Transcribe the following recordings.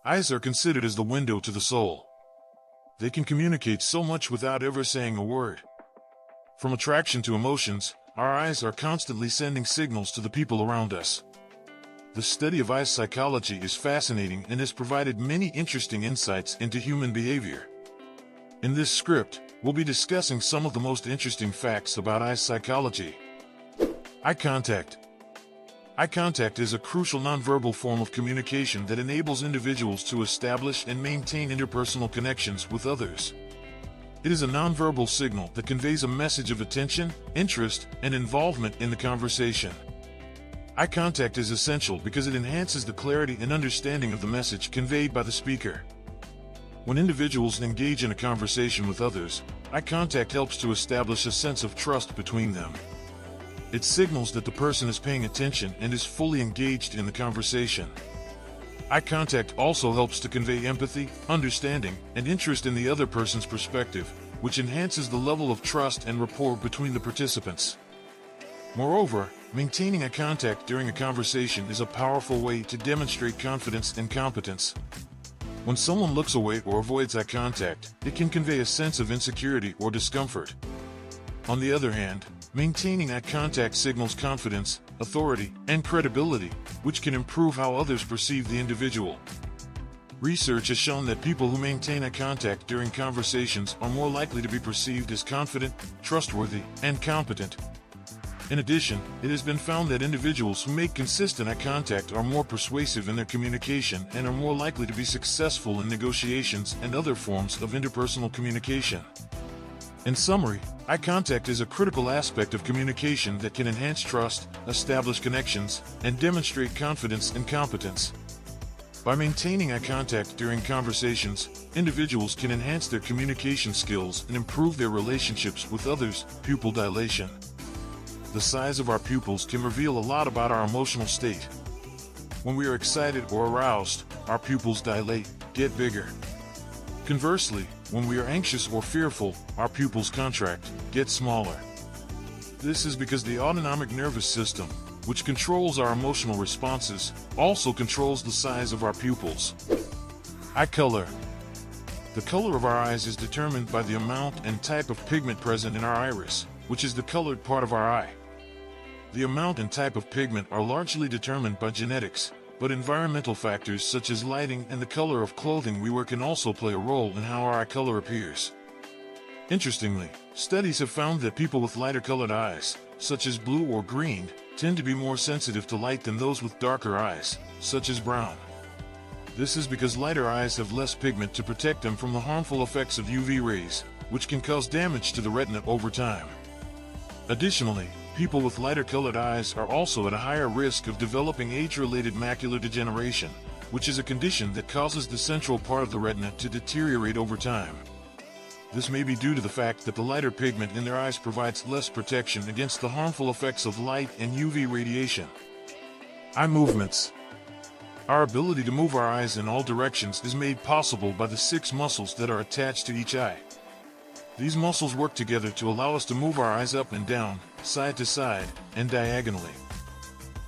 Eyes are considered as the window to the soul. They can communicate so much without ever saying a word. From attraction to emotions, our eyes are constantly sending signals to the people around us. The study of eye psychology is fascinating and has provided many interesting insights into human behavior. In this script, we'll be discussing some of the most interesting facts about eye psychology. Eye contact. Eye contact is a crucial nonverbal form of communication that enables individuals to establish and maintain interpersonal connections with others. It is a nonverbal signal that conveys a message of attention, interest, and involvement in the conversation. Eye contact is essential because it enhances the clarity and understanding of the message conveyed by the speaker. When individuals engage in a conversation with others, eye contact helps to establish a sense of trust between them. It signals that the person is paying attention and is fully engaged in the conversation. Eye contact also helps to convey empathy, understanding, and interest in the other person's perspective, which enhances the level of trust and rapport between the participants. Moreover, maintaining eye contact during a conversation is a powerful way to demonstrate confidence and competence. When someone looks away or avoids eye contact, it can convey a sense of insecurity or discomfort. On the other hand, maintaining eye contact signals confidence, authority, and credibility, which can improve how others perceive the individual. Research has shown that people who maintain eye contact during conversations are more likely to be perceived as confident, trustworthy, and competent. In addition, it has been found that individuals who make consistent eye contact are more persuasive in their communication and are more likely to be successful in negotiations and other forms of interpersonal communication. In summary, eye contact is a critical aspect of communication that can enhance trust, establish connections, and demonstrate confidence and competence. By maintaining eye contact during conversations, individuals can enhance their communication skills and improve their relationships with others. Pupil dilation. The size of our pupils can reveal a lot about our emotional state. When we are excited or aroused, our pupils dilate, get bigger. Conversely, when we are anxious or fearful, our pupils contract, get smaller. This is because the autonomic nervous system, which controls our emotional responses, also controls the size of our pupils. Eye color. The color of our eyes is determined by the amount and type of pigment present in our iris, which is the colored part of our eye. The amount and type of pigment are largely determined by genetics, but environmental factors such as lighting and the color of clothing we wear can also play a role in how our eye color appears. Interestingly, studies have found that people with lighter colored eyes, such as blue or green, tend to be more sensitive to light than those with darker eyes, such as brown. This is because lighter eyes have less pigment to protect them from the harmful effects of UV rays, which can cause damage to the retina over time. Additionally, people with lighter colored eyes are also at a higher risk of developing age-related macular degeneration, which is a condition that causes the central part of the retina to deteriorate over time. This may be due to the fact that the lighter pigment in their eyes provides less protection against the harmful effects of light and UV radiation. Eye movements. Our ability to move our eyes in all directions is made possible by the 6 muscles that are attached to each eye. These muscles work together to allow us to move our eyes up and down, side to side, and diagonally.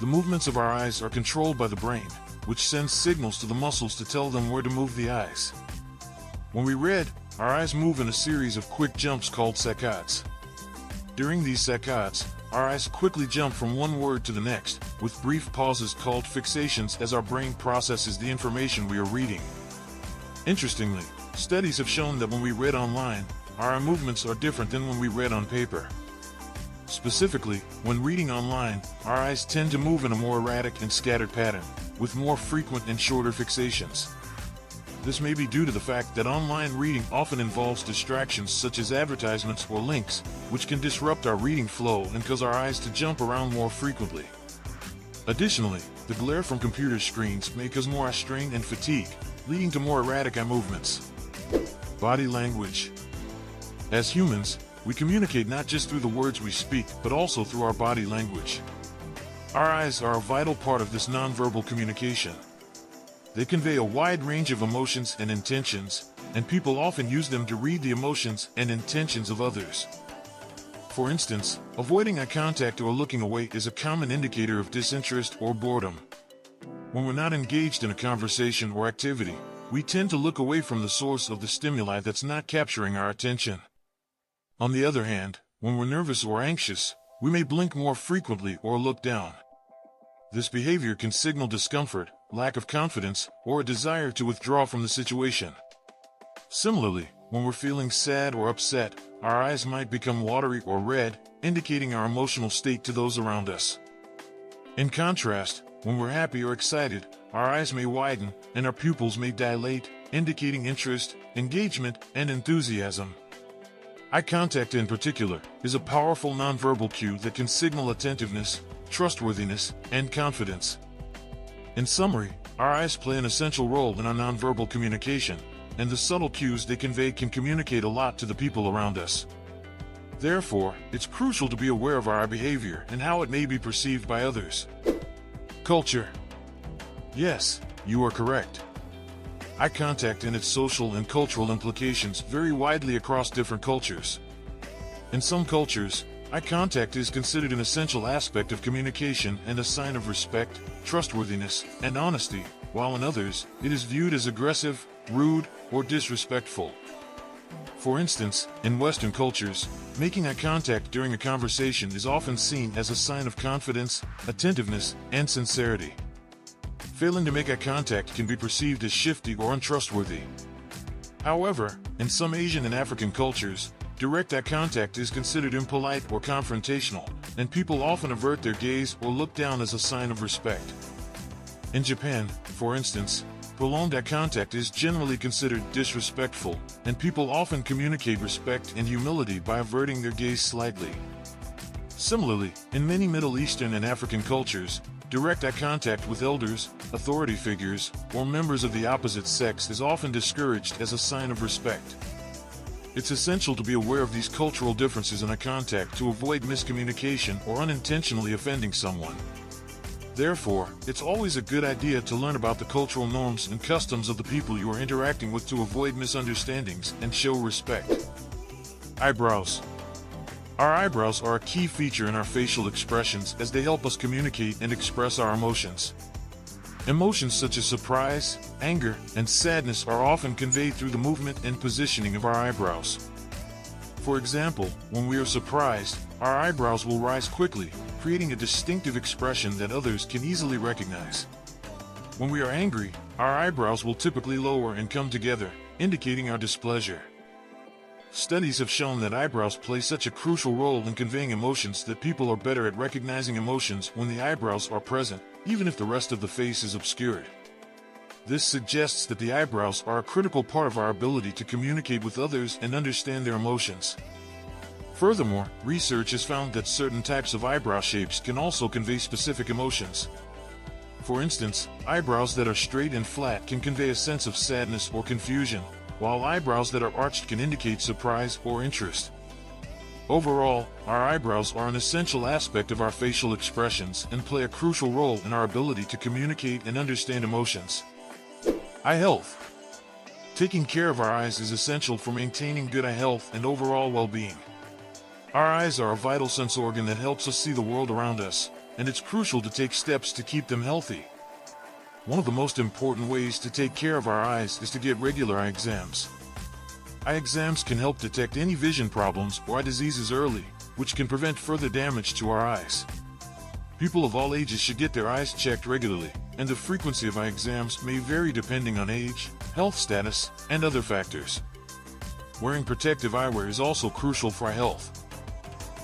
The movements of our eyes are controlled by the brain, which sends signals to the muscles to tell them where to move the eyes. When we read, our eyes move in a series of quick jumps called saccades. During these saccades, our eyes quickly jump from one word to the next, with brief pauses called fixations as our brain processes the information we are reading. Interestingly, studies have shown that when we read online, our eye movements are different than when we read on paper. Specifically, when reading online, our eyes tend to move in a more erratic and scattered pattern, with more frequent and shorter fixations. This may be due to the fact that online reading often involves distractions such as advertisements or links, which can disrupt our reading flow and cause our eyes to jump around more frequently. Additionally, the glare from computer screens may cause more eye strain and fatigue, leading to more erratic eye movements. Body language. As humans, we communicate not just through the words we speak, but also through our body language. Our eyes are a vital part of this nonverbal communication. They convey a wide range of emotions and intentions, and people often use them to read the emotions and intentions of others. For instance, avoiding eye contact or looking away is a common indicator of disinterest or boredom. When we're not engaged in a conversation or activity, we tend to look away from the source of the stimuli that's not capturing our attention. On the other hand, when we're nervous or anxious, we may blink more frequently or look down. This behavior can signal discomfort, lack of confidence, or a desire to withdraw from the situation. Similarly, when we're feeling sad or upset, our eyes might become watery or red, indicating our emotional state to those around us. In contrast, when we're happy or excited, our eyes may widen and our pupils may dilate, indicating interest, engagement, and enthusiasm. Eye contact in particular is a powerful nonverbal cue that can signal attentiveness, trustworthiness, and confidence. In summary, our eyes play an essential role in our nonverbal communication, and the subtle cues they convey can communicate a lot to the people around us. Therefore, it's crucial to be aware of our eye behavior and how it may be perceived by others. Culture. Yes, you are correct. Eye contact and its social and cultural implications vary widely across different cultures. In some cultures, eye contact is considered an essential aspect of communication and a sign of respect, trustworthiness, and honesty, while in others, it is viewed as aggressive, rude, or disrespectful. For instance, in Western cultures, making eye contact during a conversation is often seen as a sign of confidence, attentiveness, and sincerity. Failing to make eye contact can be perceived as shifty or untrustworthy. However, in some Asian and African cultures, direct eye contact is considered impolite or confrontational, and people often avert their gaze or look down as a sign of respect. In Japan, for instance, prolonged eye contact is generally considered disrespectful, and people often communicate respect and humility by averting their gaze slightly. Similarly, in many Middle Eastern and African cultures, direct eye contact with elders, authority figures, or members of the opposite sex is often discouraged as a sign of respect. It's essential to be aware of these cultural differences in eye contact to avoid miscommunication or unintentionally offending someone. Therefore, it's always a good idea to learn about the cultural norms and customs of the people you are interacting with to avoid misunderstandings and show respect. Eyebrows. Our eyebrows are a key feature in our facial expressions as they help us communicate and express our emotions. Emotions such as surprise, anger, and sadness are often conveyed through the movement and positioning of our eyebrows. For example, when we are surprised, our eyebrows will rise quickly, creating a distinctive expression that others can easily recognize. When we are angry, our eyebrows will typically lower and come together, indicating our displeasure. Studies have shown that eyebrows play such a crucial role in conveying emotions that people are better at recognizing emotions when the eyebrows are present, even if the rest of the face is obscured. This suggests that the eyebrows are a critical part of our ability to communicate with others and understand their emotions. Furthermore, research has found that certain types of eyebrow shapes can also convey specific emotions. For instance, eyebrows that are straight and flat can convey a sense of sadness or confusion, while eyebrows that are arched can indicate surprise or interest. Overall, our eyebrows are an essential aspect of our facial expressions and play a crucial role in our ability to communicate and understand emotions. Eye health. Taking care of our eyes is essential for maintaining good eye health and overall well-being. Our eyes are a vital sense organ that helps us see the world around us, and it's crucial to take steps to keep them healthy. One of the most important ways to take care of our eyes is to get regular eye exams. Eye exams can help detect any vision problems or eye diseases early, which can prevent further damage to our eyes. People of all ages should get their eyes checked regularly, and the frequency of eye exams may vary depending on age, health status, and other factors. Wearing protective eyewear is also crucial for eye health.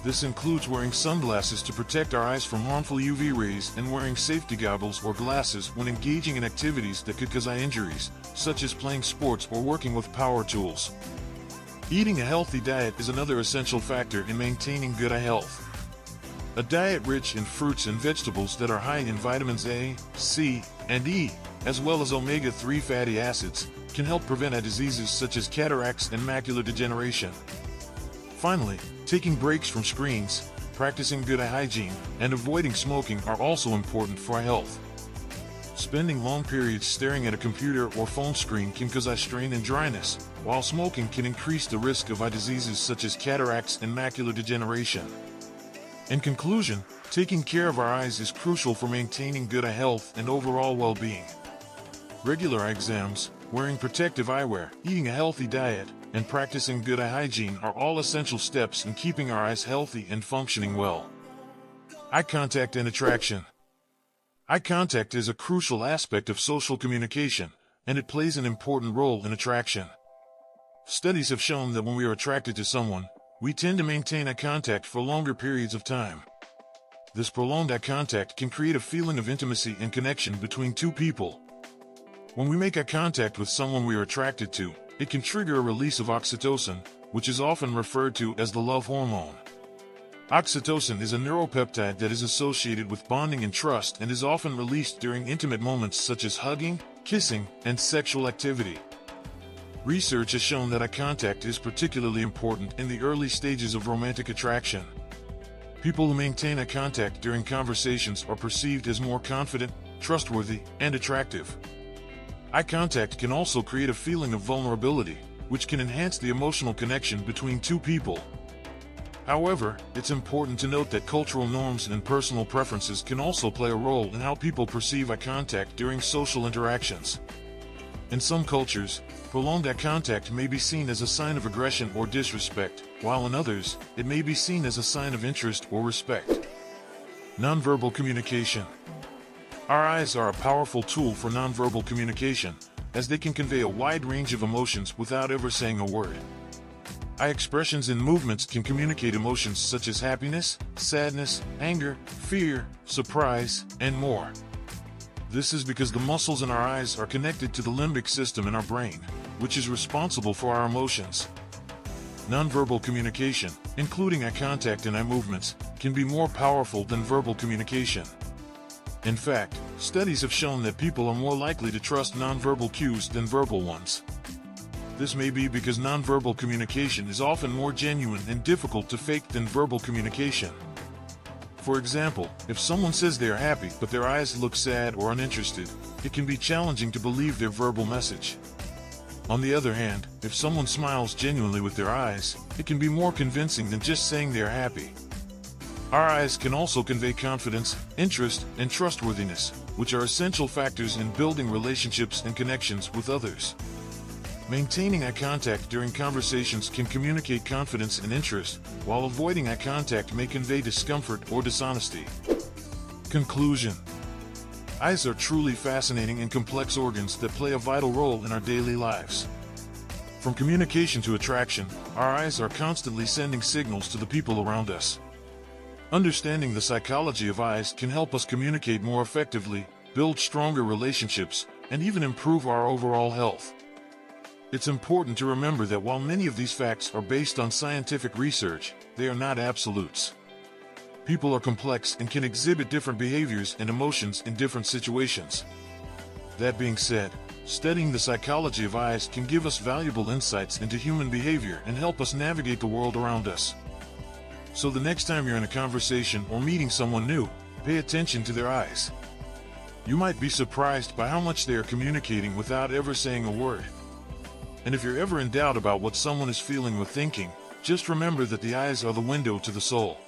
This includes wearing sunglasses to protect our eyes from harmful UV rays and wearing safety goggles or glasses when engaging in activities that could cause eye injuries, such as playing sports or working with power tools. Eating a healthy diet is another essential factor in maintaining good eye health. A diet rich in fruits and vegetables that are high in vitamins A, C, and E, as well as omega-3 fatty acids, can help prevent eye diseases such as cataracts and macular degeneration. Finally, taking breaks from screens, practicing good eye hygiene, and avoiding smoking are also important for eye health. Spending long periods staring at a computer or phone screen can cause eye strain and dryness, while smoking can increase the risk of eye diseases such as cataracts and macular degeneration. In conclusion, taking care of our eyes is crucial for maintaining good eye health and overall well-being. Regular eye exams, wearing protective eyewear, eating a healthy diet, and practicing good eye hygiene are all essential steps in keeping our eyes healthy and functioning well. Eye contact and attraction. Eye contact is a crucial aspect of social communication, and it plays an important role in attraction. Studies have shown that when we are attracted to someone, we tend to maintain eye contact for longer periods of time. This prolonged eye contact can create a feeling of intimacy and connection between two people. When we make eye contact with someone we are attracted to, it can trigger a release of oxytocin, which is often referred to as the love hormone. Oxytocin is a neuropeptide that is associated with bonding and trust and is often released during intimate moments such as hugging, kissing, and sexual activity. Research has shown that eye contact is particularly important in the early stages of romantic attraction. People who maintain eye contact during conversations are perceived as more confident, trustworthy, and attractive. Eye contact can also create a feeling of vulnerability, which can enhance the emotional connection between two people. However, it's important to note that cultural norms and personal preferences can also play a role in how people perceive eye contact during social interactions. In some cultures, prolonged eye contact may be seen as a sign of aggression or disrespect, while in others, it may be seen as a sign of interest or respect. Nonverbal communication. Our eyes are a powerful tool for nonverbal communication, as they can convey a wide range of emotions without ever saying a word. Eye expressions and movements can communicate emotions such as happiness, sadness, anger, fear, surprise, and more. This is because the muscles in our eyes are connected to the limbic system in our brain, which is responsible for our emotions. Nonverbal communication, including eye contact and eye movements, can be more powerful than verbal communication. In fact, studies have shown that people are more likely to trust nonverbal cues than verbal ones. This may be because nonverbal communication is often more genuine and difficult to fake than verbal communication. For example, if someone says they are happy but their eyes look sad or uninterested, it can be challenging to believe their verbal message. On the other hand, if someone smiles genuinely with their eyes, it can be more convincing than just saying they are happy. Our eyes can also convey confidence, interest, and trustworthiness, which are essential factors in building relationships and connections with others. Maintaining eye contact during conversations can communicate confidence and interest, while avoiding eye contact may convey discomfort or dishonesty. Conclusion. Eyes are truly fascinating and complex organs that play a vital role in our daily lives. From communication to attraction, our eyes are constantly sending signals to the people around us. Understanding the psychology of eyes can help us communicate more effectively, build stronger relationships, and even improve our overall health. It's important to remember that while many of these facts are based on scientific research, they are not absolutes. People are complex and can exhibit different behaviors and emotions in different situations. That being said, studying the psychology of eyes can give us valuable insights into human behavior and help us navigate the world around us. So the next time you're in a conversation or meeting someone new, pay attention to their eyes. You might be surprised by how much they are communicating without ever saying a word. And if you're ever in doubt about what someone is feeling or thinking, just remember that the eyes are the window to the soul.